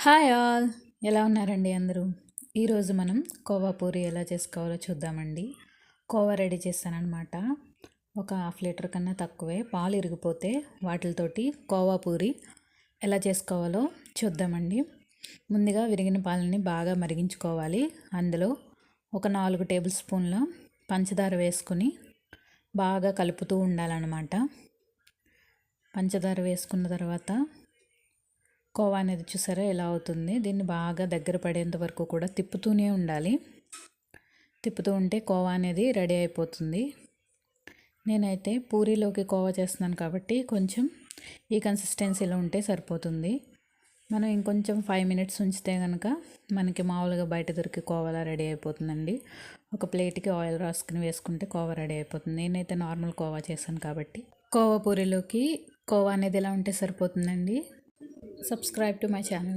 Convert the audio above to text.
Hi all, ఎలా ఉన్నారండి అందరూ? ఈరోజు మనం కోవా పూరి ఎలా చేసుకోవాలో చూద్దామండి. కోవా రెడీ చేస్తానన్నమాట. ఒక హాఫ్ లీటర్ కన్నా తక్కువే పాలు ఇరిగిపోతే వాటితోటి కోవా పూరి ఎలా చేసుకోవాలో చూద్దామండి. ముందుగా విరిగిన పాలని బాగా మరిగించుకోవాలి. అందులో ఒక 4 టేబుల్ స్పూన్ల పంచదార వేసుకొని బాగా కలుపుతూ ఉండాలన్నమాట. పంచదార వేసుకున్న తర్వాత కోవా అనేది చూసారా ఎలా అవుతుంది. దీన్ని బాగా దగ్గర పడేంత వరకు కూడా తిప్పుతూనే ఉండాలి. తిప్పుతూ ఉంటే కోవా అనేది రెడీ అయిపోతుంది. నేనైతే పూరీలోకి కోవా చేస్తున్నాను కాబట్టి కొంచెం ఈ కన్సిస్టెన్సీలో ఉంటే సరిపోతుంది. మనం ఇంకొంచెం 5 మినిట్స్ ఉంచితే కనుక మనకి మామూలుగా బయట దొరికి కోవాలా రెడీ అయిపోతుందండి. ఒక ప్లేట్కి ఆయిల్ రాసుకుని వేసుకుంటే కోవా రెడీ అయిపోతుంది. నేనైతే నార్మల్ కోవా చేశాను కాబట్టి కోవా పూరీలోకి కోవా అనేది ఎలా ఉంటే సరిపోతుందండి. Subscribe to my channel.